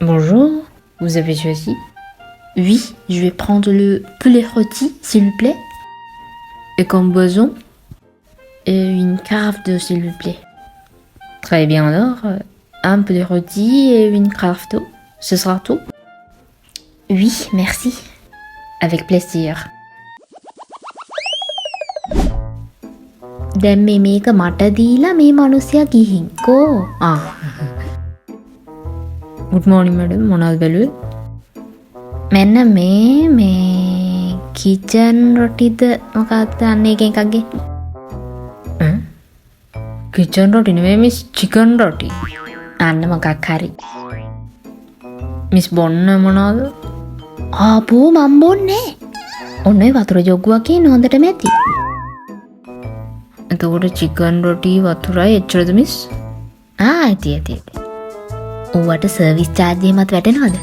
Bonjour, vous avez choisi? Oui, je vais prendre le poulet rôti, s'il vous plaît. Et comme boisson, une carafe d'eau, s'il vous plaît. Très bien alors, un poulet rôti et une carafe d'eau, ce sera tout? Oui, merci. Avec plaisir. දැන් මේක මට දීලා මේ මිනිස්සයා ගිහින් කෝ Good morning madam, මොනවද බැලුවේ? මෙන්න මේ කිචන් රොටිද මොකක්ද අන්න එකෙන් එකක් ගේ. කිචන් රොටි නෙවෙයි මිස්, චිකන් රොටි. අන්න මොකක් හරි. මිස් බොන්න මොනවද? ආපෝ මම බොන්නේ. ඔන්න ඒ වතුර ජොග්ගුවක් කියන හොඳට මැති. එතකොට චිකන් රොටි වතුරයි එච්චරද මිස්? ඇති. ඌවට සර්විස් චාර්ජ් එහෙමත් වැටෙනවද?